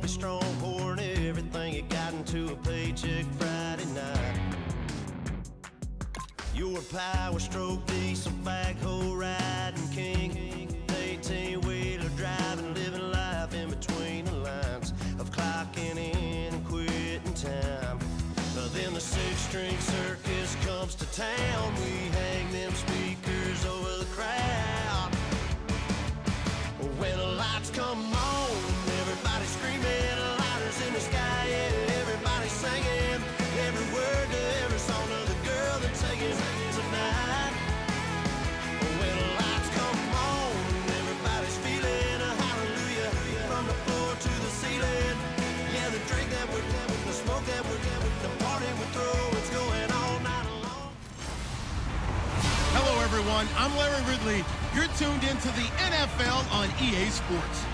be strong, pouring everything you got into a paycheck Friday night. You're a power stroke, diesel backhoe riding king, 18-wheeler driving, living life in between the lines of clocking in and quitting time. Then the six-string circus comes to town. We hang them speakers over the crowd. When the lights come on, everybody screaming, lighters in the sky, yeah, everybody singing every word to every song of the girl that's singing tonight. When the lights come on, everybody's feeling a hallelujah from the floor to the ceiling. Yeah, the drink that we're the smoke that we're the party we throw, it's going all night long. Hello, everyone. I'm Larry Ridley. You're tuned into the NFL on EA Sports.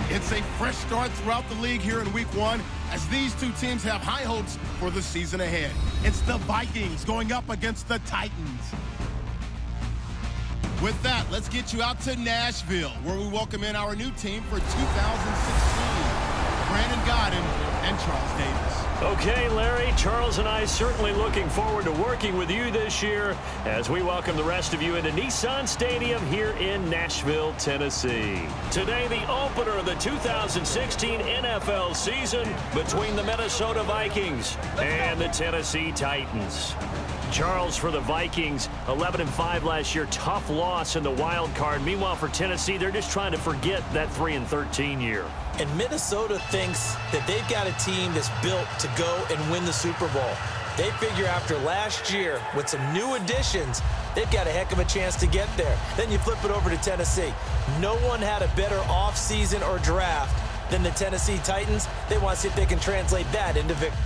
It's a fresh start throughout the league here in Week 1 as these two teams have high hopes for the season ahead. It's the Vikings going up against the Titans. With that, let's get you out to Nashville, where we welcome in our new team for 2016. Brandon Godden and Charles Davis. Okay, Larry, Charles and I certainly looking forward to working with you this year as we welcome the rest of you into Nissan Stadium here in Nashville, Tennessee. Today, the opener of the 2016 NFL season between the Minnesota Vikings and the Tennessee Titans. Charles, for the Vikings, 11-5 last year, tough loss in the wild card. Meanwhile, for Tennessee, they're just trying to forget that 3-13 year. And Minnesota thinks that they've got a team that's built to go and win the Super Bowl. They figure after last year, with some new additions, they've got a heck of a chance to get there. Then you flip it over to Tennessee. No one had a better offseason or draft than the Tennessee Titans. They want to see if they can translate that into victory.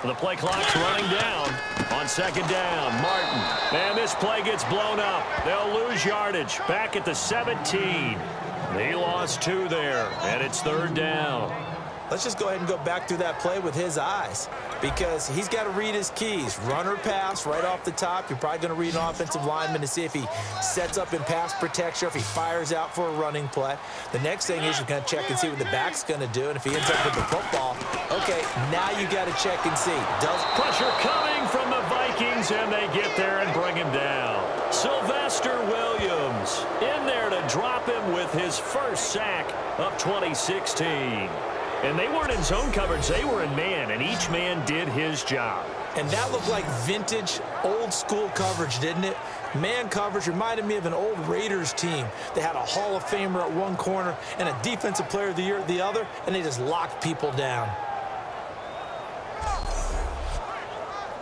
The play clock's running down on second down. Martin. And this play gets blown up. They'll lose yardage. Back at the 17. They lost 2 there, and it's third down. Let's just go ahead and go back through that play with his eyes because he's got to read his keys. Run or pass right off the top. You're probably going to read an offensive lineman to see if he sets up in pass protection, if he fires out for a running play. The next thing is you're going to check and see what the back's going to do, and if he ends up with the football, okay, now you got to check and see. Does pressure coming from the Vikings, and they get there and bring him down. Sylvester Williams in there to drop him with his first sack of 2016. And they weren't in zone coverage. They were in man, and each man did his job. And that looked like vintage, old-school coverage, didn't it? Man coverage reminded me of an old Raiders team. They had a Hall of Famer at one corner and a Defensive Player of the Year at the other, and they just locked people down.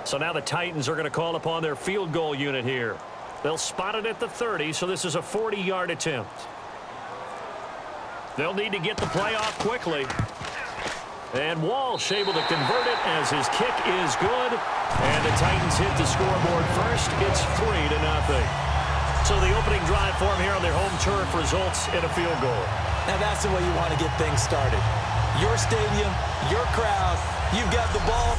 So now the Titans are going to call upon their field goal unit here. They'll spot it at the 30, so this is a 40-yard attempt. They'll need to get the play off quickly. And Walsh able to convert it as his kick is good. And the Titans hit the scoreboard first. It's 3-0. So the opening drive for them here on their home turf results in a field goal. Now that's the way you want to get things started. Your stadium, your crowd, you've got the ball.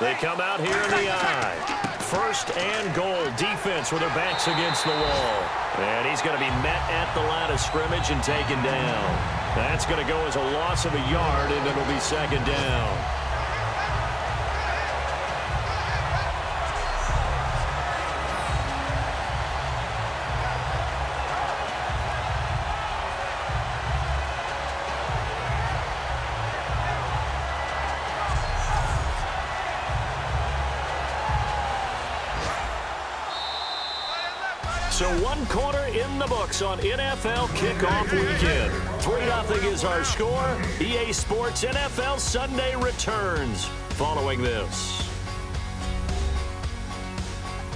They come out here in the I. First and goal. Defense with their backs against the wall. And he's going to be met at the line of scrimmage and taken down. That's going to go as a loss of a yard, and it'll be second down. So 1 quarter in the books on NFL kickoff weekend. 3-0 is our score. EA Sports NFL Sunday returns following this.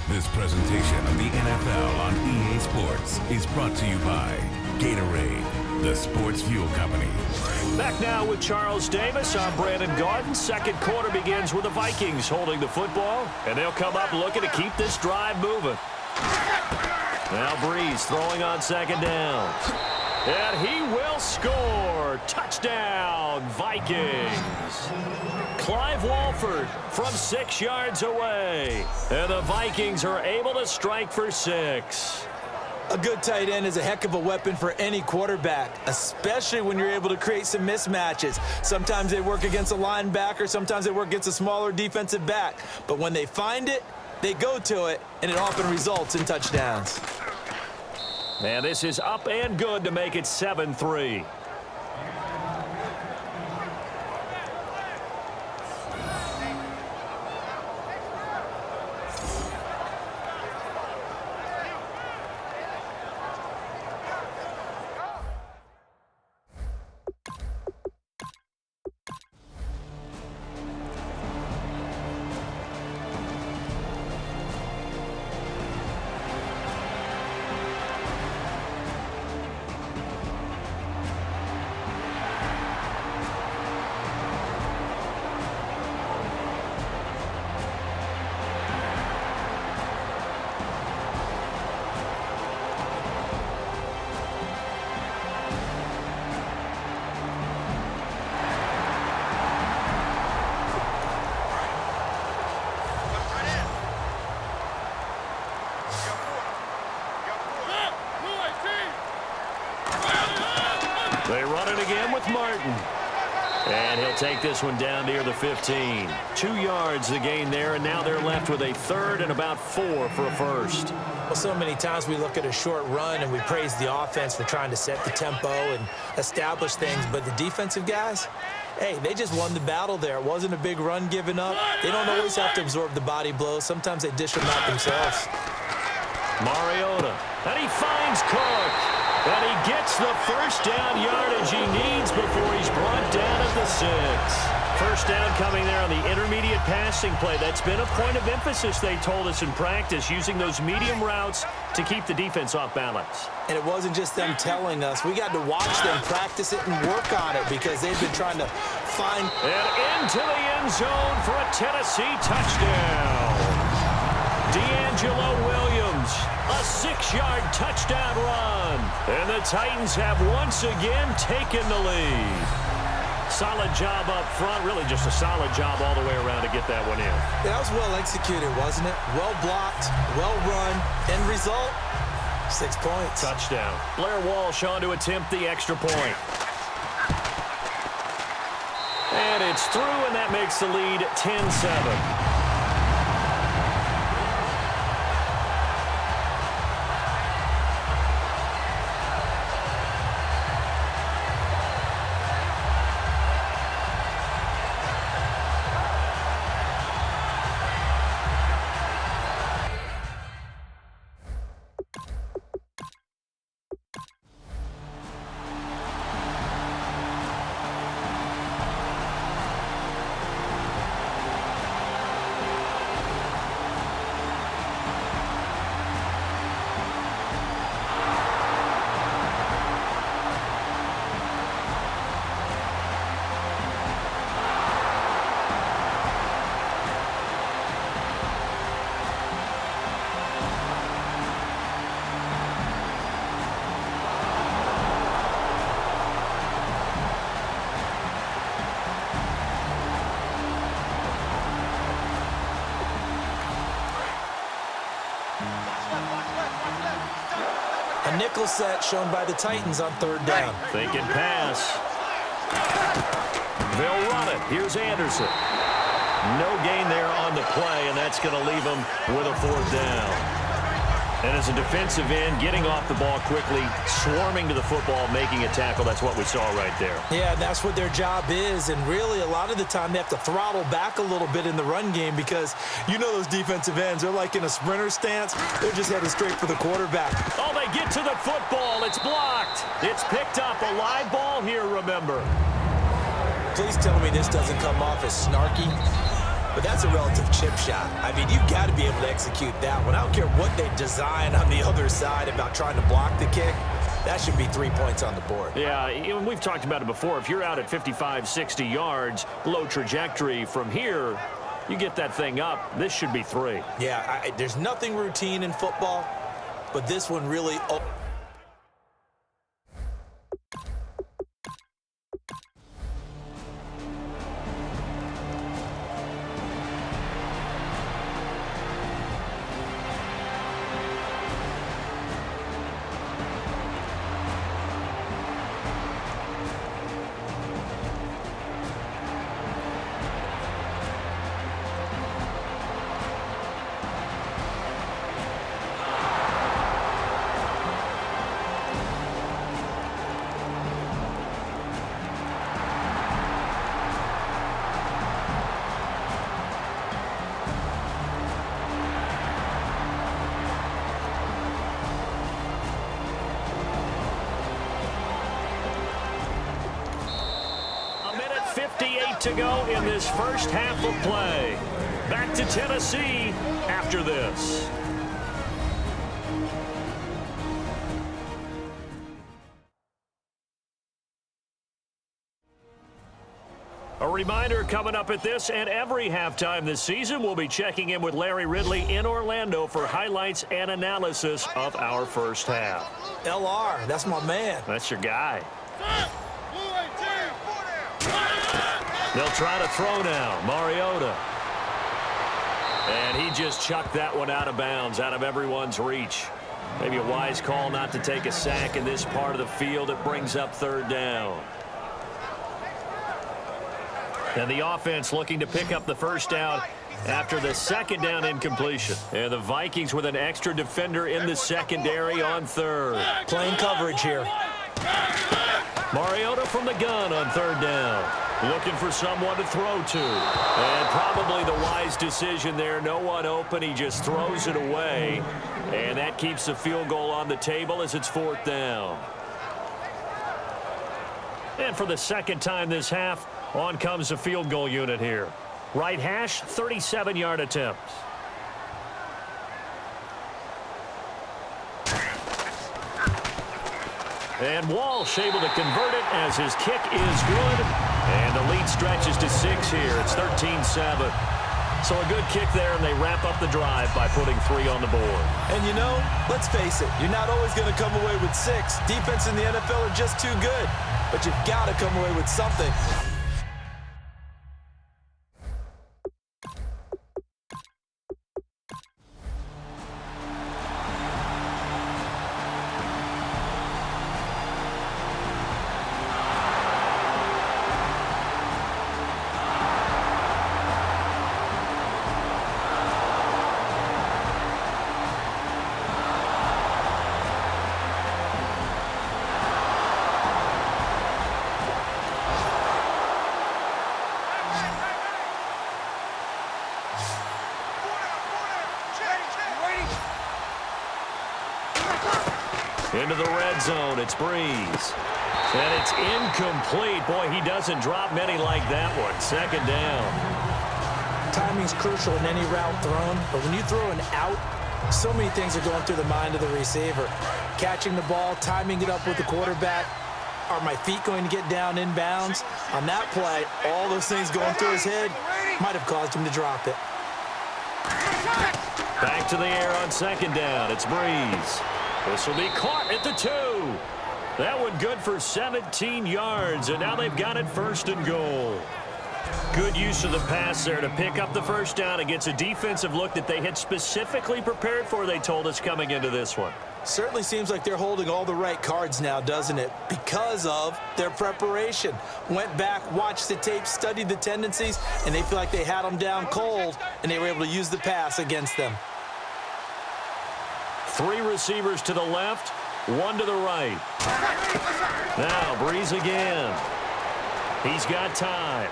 This presentation of the NFL on EA Sports is brought to you by Gatorade, the sports fuel company. Back now with Charles Davis. I'm Brandon Garden. Second quarter begins with the Vikings holding the football, and they'll come up looking to keep this drive moving. Now Breeze throwing on second down. And he will score. Touchdown, Vikings. Clive Walford from 6 yards away. And the Vikings are able to strike for 6. A good tight end is a heck of a weapon for any quarterback, especially when you're able to create some mismatches. Sometimes they work against a linebacker, sometimes they work against a smaller defensive back. But when they find it, they go to it, and it often results in touchdowns. And this is up and good to make it 7-3. They run it again with Martin. And he'll take this one down near the 15. 2 yards the gain there, and now they're left with a third and about 4 for a first. Well, so many times we look at a short run and we praise the offense for trying to set the tempo and establish things, but the defensive guys, hey, they just won the battle there. It wasn't a big run given up. They don't always have to absorb the body blows. Sometimes they dish them out themselves. Mariota, and he finds Cook. And he gets the first down yardage he needs before he's brought down at the 6. First down coming there on the intermediate passing play. That's been a point of emphasis, they told us in practice, using those medium routes to keep the defense off balance. And it wasn't just them telling us. We got to watch them practice it and work on it because they've been trying to find. And into the end zone for a Tennessee touchdown. D'Angelo Williams, a 6-yard touchdown run. And the Titans have once again taken the lead. Solid job up front, really just a solid job all the way around to get that one in. That was well executed, wasn't it? Well blocked, well run. End result, 6 points. Touchdown. Blair Walsh on to attempt the extra point. And it's through, and that makes the lead 10-7. A nickel set shown by the Titans on third down. Thinking pass. They'll run it. Here's Anderson. No gain there on the play, and that's going to leave him with a fourth down. And as a defensive end, getting off the ball quickly, swarming to the football, making a tackle, that's what we saw right there. Yeah, that's what their job is, and really a lot of the time they have to throttle back a little bit in the run game because you know those defensive ends, they're like in a sprinter stance. They're just headed straight for the quarterback. Oh, they get to the football. It's blocked. It's picked up. A live ball here, remember. Please tell me this doesn't come off as snarky. But that's a relative chip shot. I mean, you've got to be able to execute that one. I don't care what they design on the other side about trying to block the kick. That should be 3 points on the board. Yeah, and we've talked about it before. If you're out at 55, 60 yards, low trajectory from here, you get that thing up. This should be 3. Yeah, there's nothing routine in football, but this one really... To go in this first half of play. Back to Tennessee after this. A reminder coming up at this and every halftime this season, we'll be checking in with Larry Ridley in Orlando for highlights and analysis of our first half. LR, that's my man. That's your guy. They'll try to throw now. Mariota. And he just chucked that one out of bounds, out of everyone's reach. Maybe a wise call not to take a sack in this part of the field. It brings up third down. And the offense looking to pick up the first down after the second down incompletion. And the Vikings with an extra defender in the secondary on third. Playing coverage here. Mariota from the gun on third down. Looking for someone to throw to. And probably the wise decision there. No one open. He just throws it away. And that keeps the field goal on the table as it's fourth down. And for the second time this half, on comes the field goal unit here. Right hash, 37-yard attempt. And Walsh able to convert it as his kick is good. And the lead stretches to 6 here. It's 13-7. So a good kick there, and they wrap up the drive by putting 3 on the board. And you know, let's face it, you're not always going to come away with 6. Defense in the NFL are just too good. But you've got to come away with something. Into the red zone, it's Breeze. And it's incomplete. Boy, he doesn't drop many like that one. Second down. Timing's crucial in any route thrown, but when you throw an out, so many things are going through the mind of the receiver. Catching the ball, timing it up with the quarterback. Are my feet going to get down inbounds? On that play, all those things going through his head might have caused him to drop it. Back to the air on second down. It's Breeze. This will be caught at the 2. That one good for 17 yards, and now they've got it first and goal. Good use of the pass there to pick up the first down. It gets a defensive look that they had specifically prepared for, they told us, coming into this one. Certainly seems like they're holding all the right cards now, doesn't it? Because of their preparation. Went back, watched the tape, studied the tendencies, and they feel like they had them down cold, and they were able to use the pass against them. 3 receivers to the left, 1 to the right. Now, Breeze again. He's got time.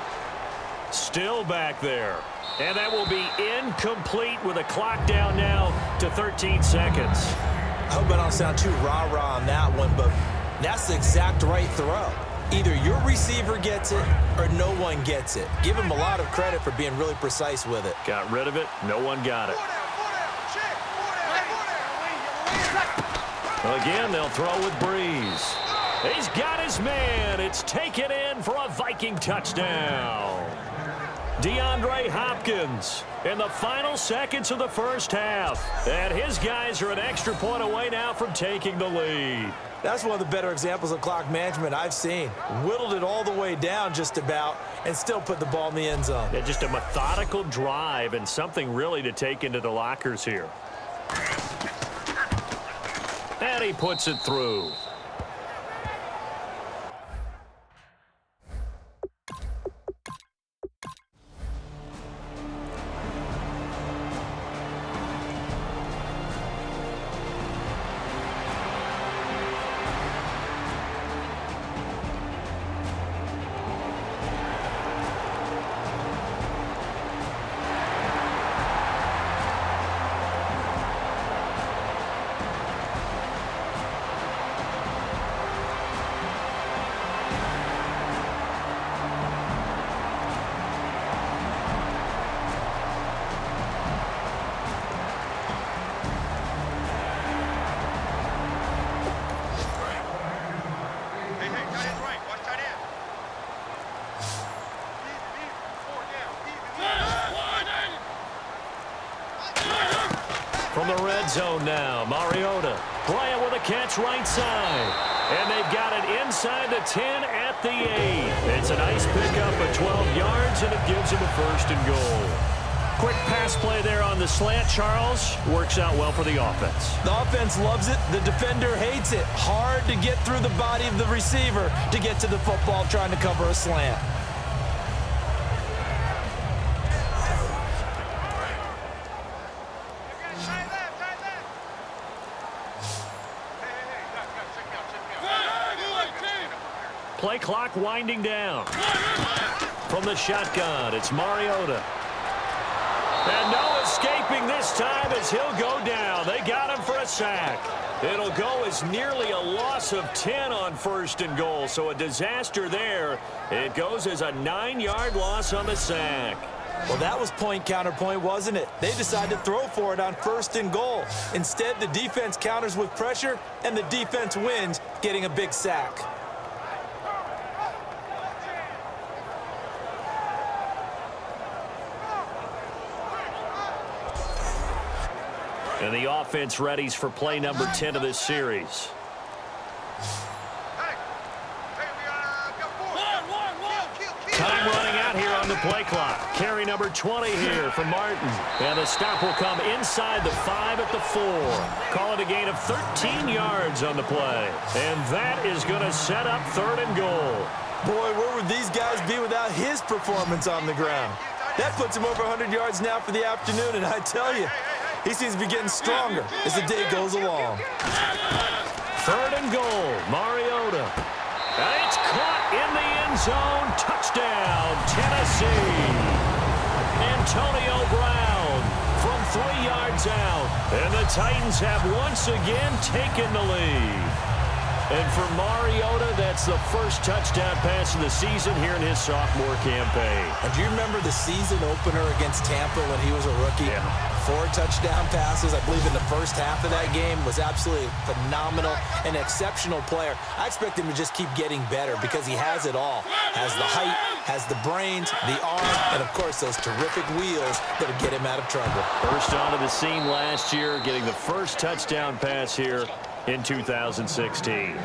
Still back there. And that will be incomplete with a clock down now to 13 seconds. I hope I don't sound too rah-rah on that one, but that's the exact right throw. Either your receiver gets it or no one gets it. Give him a lot of credit for being really precise with it. Got rid of it. No one got it. Again, they'll throw with Breeze. He's got his man. It's taken in for a Viking touchdown. DeAndre Hopkins in the final seconds of the first half. And his guys are an extra point away now from taking the lead. That's one of the better examples of clock management I've seen. Whittled it all the way down just about and still put the ball in the end zone. Yeah, just a methodical drive and something really to take into the lockers here. And he puts it through. From the red zone now, Mariota playing with a catch right side. And they've got it inside the 10 at the 8. It's a nice pickup of 12 yards, and it gives them a 1st and goal. Quick pass play there on the slant, Charles. Works out well for the offense. The offense loves it. The defender hates it. Hard to get through the body of the receiver to get to the football trying to cover a slant. Play clock winding down. From the shotgun, it's Mariota. And no escaping this time as he'll go down. They got him for a sack. It'll go as nearly a loss of 10 on 1st and goal, so a disaster there. It goes as a 9-yard loss on the sack. Well, that was point counterpoint, wasn't it? They decided to throw for it on 1st and goal. Instead, the defense counters with pressure, and the defense wins, getting a big sack. And the offense readies for play number 10 of this series. Time running out here on the play clock. Carry number 20 here for Martin. And the stop will come inside the 5 at the 4. Call it a gain of 13 yards on the play. And that is going to set up 3rd and goal. Boy, where would these guys be without his performance on the ground? That puts him over 100 yards now for the afternoon, and I tell you, he seems to be getting stronger as the day goes along. 3rd and goal, Mariota. And it's caught in the end zone. Touchdown, Tennessee. Antonio Brown from 3 yards out. And the Titans have once again taken the lead. And for Mariota, that's the first touchdown pass of the season here in his sophomore campaign. And do you remember the season opener against Tampa when he was a rookie? Yeah. 4 touchdown passes, I believe, in the first half of that game. Was absolutely phenomenal, an exceptional player. I expect him to just keep getting better because he has it all. Has the height, has the brains, the arm, and, of course, those terrific wheels that'll get him out of trouble. First onto the scene last year, getting the first touchdown pass here in 2016.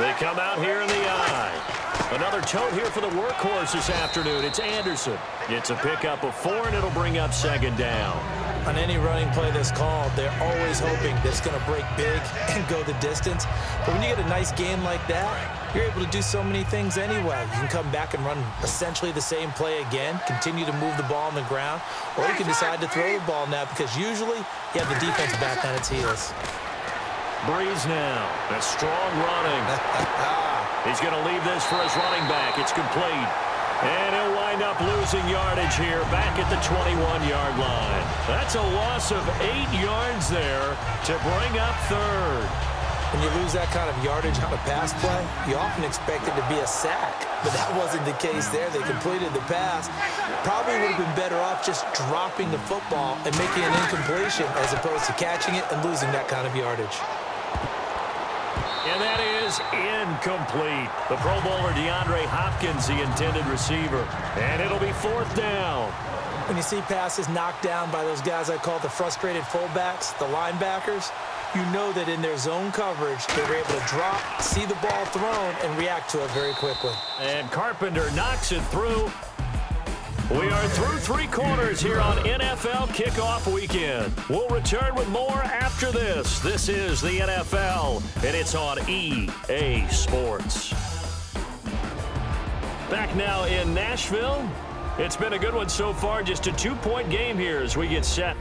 They come out here in the eye. Another tote here for the workhorse this afternoon. It's Anderson. It's a pickup of 4, and it'll bring up second down. On any running play that's called, they're always hoping that it's going to break big and go the distance. But when you get a nice game like that, you're able to do so many things anyway. You can come back and run essentially the same play again, continue to move the ball on the ground, or you can decide to throw the ball now because usually you have the defense back on its heels. Breeze now. That's strong running. He's going to leave this for his running back. It's complete. And he'll wind up losing yardage here back at the 21-yard line. That's a loss of 8 yards there to bring up third. When you lose that kind of yardage on a pass play, you often expect it to be a sack. But that wasn't the case there. They completed the pass. Probably would have been better off just dropping the football and making an incompletion as opposed to catching it and losing that kind of yardage. And that is incomplete. The Pro Bowler DeAndre Hopkins, the intended receiver. And it'll be fourth down. When you see passes knocked down by those guys I call the frustrated fullbacks, the linebackers, you know that in their zone coverage, they were able to drop, see the ball thrown, and react to it very quickly. And Carpenter knocks it through. We are through 3 quarters here on NFL Kickoff Weekend. We'll return with more after this. This is the NFL, and it's on EA Sports. Back now in Nashville. It's been a good one so far. Just a 2-point game here as we get set.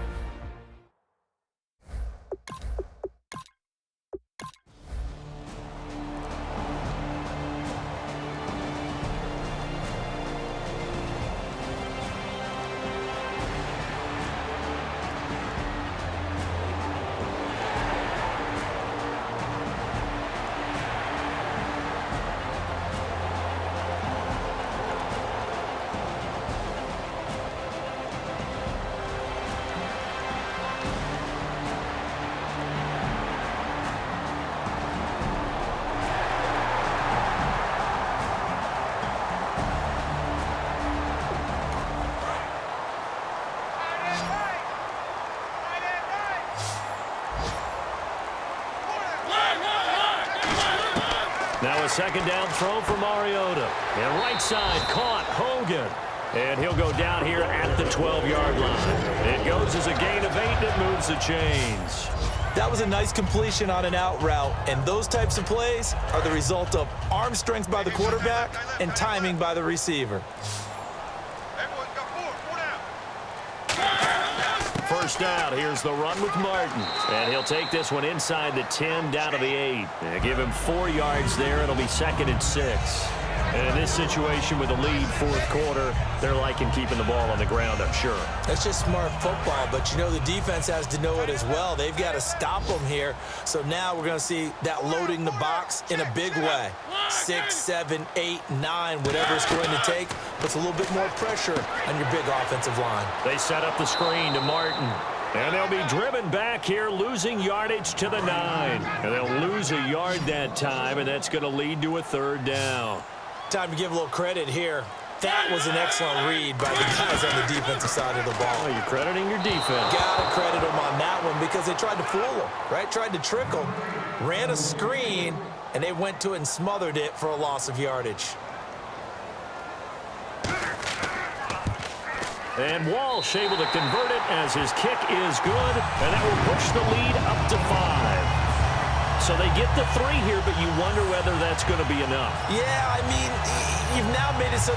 Now a second down throw for Mariota. And right side caught Hogan. And he'll go down here at the 12-yard line. It goes as a gain of 8, and it moves the chains. That was a nice completion on an out route, and those types of plays are the result of arm strength by the quarterback and timing by the receiver. First down, here's the run with Martin. And he'll take this one inside the 10 down to the 8. And give him 4 yards there. It'll be 2nd and 6. And in this situation with a lead fourth quarter, they're liking keeping the ball on the ground, I'm sure. That's just smart football, but you know the defense has to know it as well. They've got to stop them here. So now we're going to see that loading the box in a big way. 6, 7, 8, 9, whatever it's going to take, puts a little bit more pressure on your big offensive line. They set up the screen to Martin. And they'll be driven back here, losing yardage to the 9. And they'll lose a yard that time, and that's going to lead to a 3rd down. Time to give a little credit here. That was an excellent read by the guys on the defensive side of the ball. Oh, you're crediting your defense. Got to credit them on that one because they tried to fool them, right? Tried to trick them, ran a screen, and they went to it and smothered it for a loss of yardage. And Walsh able to convert it as his kick is good, and that will push the lead up to 5. So they get the 3 here, but you wonder whether that's going to be enough. Yeah, I mean, you've now made it so...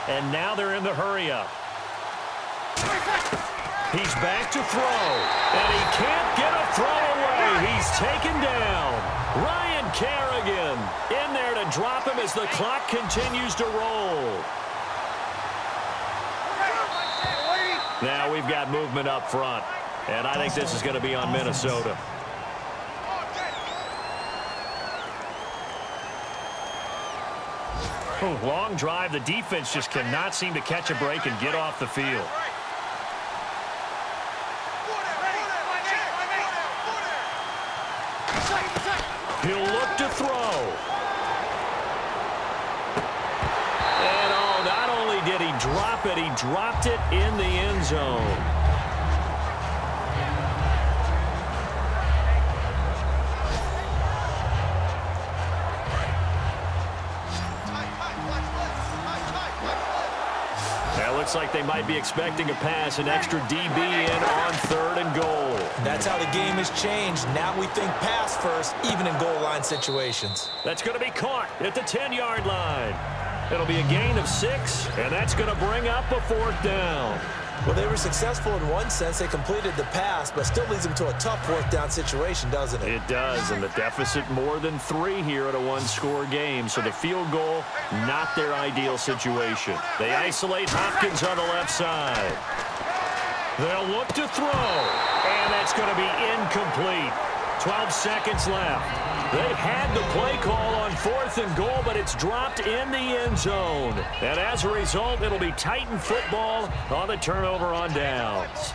And now they're in the hurry-up. He's back to throw, and he can't get a throw away. He's taken down. Ryan Kerrigan in there to drop him as the clock continues to roll. Now we've got movement up front, and I think this is going to be on Minnesota. Long drive. The defense just cannot seem to catch a break and get off the field. He'll look to throw. And not only did he drop it, he dropped it in the end zone. Looks like they might be expecting a pass, an extra DB in on 3rd and goal. That's how the game has changed. Now we think pass first, even in goal line situations. That's going to be caught at the 10-yard line. It'll be a gain of 6, and that's going to bring up a 4th down. Well, they were successful in one sense. They completed the pass, but still leads them to a tough 4th down situation, doesn't it? It does, and the deficit more than 3 here at a 1-score game. So the field goal, not their ideal situation. They isolate Hopkins on the left side. They'll look to throw, and that's going to be incomplete. 12 seconds left. They had the play call on 4th and goal, but it's dropped in the end zone. And as a result, it'll be Titan football on the turnover on downs.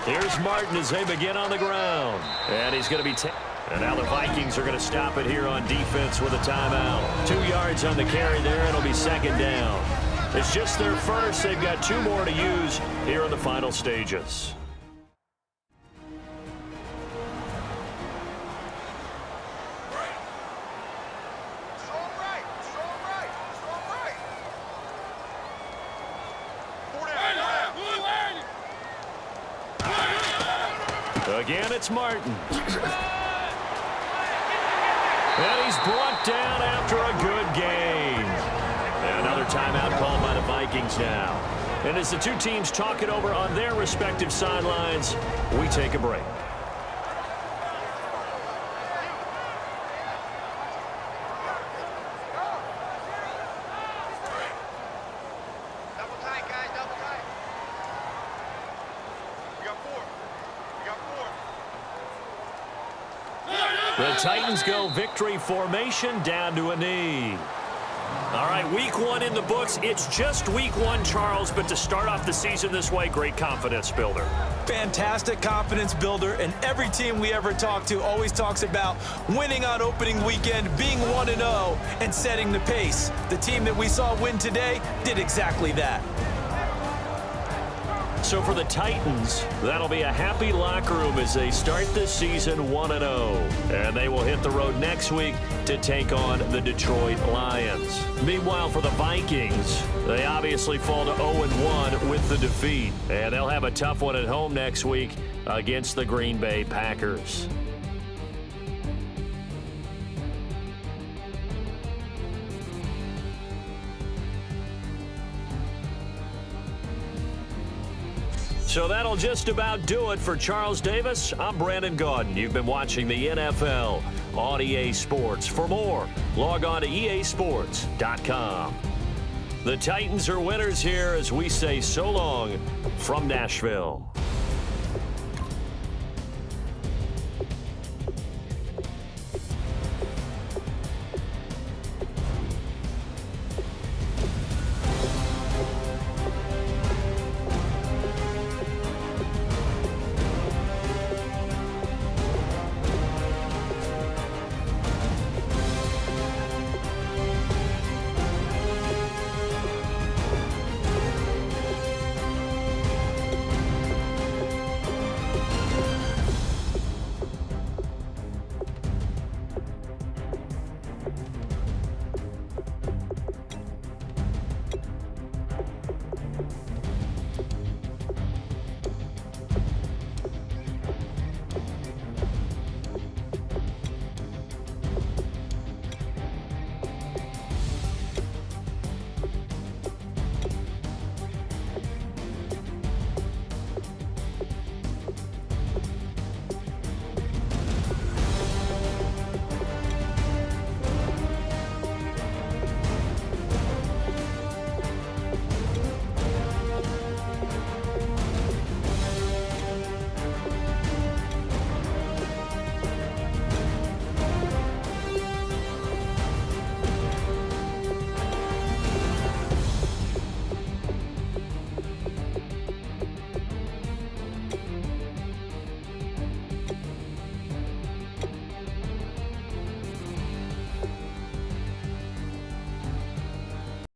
Here's Martin as they begin on the ground. And he's going to be and now the Vikings are going to stop it here on defense with a timeout. 2 yards on the carry there. It'll be 2nd down. It's just their first. They've got 2 more to use here in the final stages. Again, it's Martin. And he's brought down after a good game. And another timeout called by the Vikings now. And as the two teams talk it over on their respective sidelines, we take a break. Double tight, guys, double tight. We got 4. We got 4. The Titans go victory formation down to a knee. All right, week 1 in the books. It's just week 1, Charles, but to start off the season this way, great confidence builder. Fantastic confidence builder, and every team we ever talk to always talks about winning on opening weekend, being 1-0, and setting the pace. The team that we saw win today did exactly that. So for the Titans, that'll be a happy locker room as they start this season 1-0. And they will hit the road next week to take on the Detroit Lions. Meanwhile, for the Vikings, they obviously fall to 0-1 with the defeat. And they'll have a tough one at home next week against the Green Bay Packers. So that'll just about do it for Charles Davis. I'm Brandon Gaudin. You've been watching the NFL on EA Sports. For more, log on to easports.com. The Titans are winners here as we say so long from Nashville.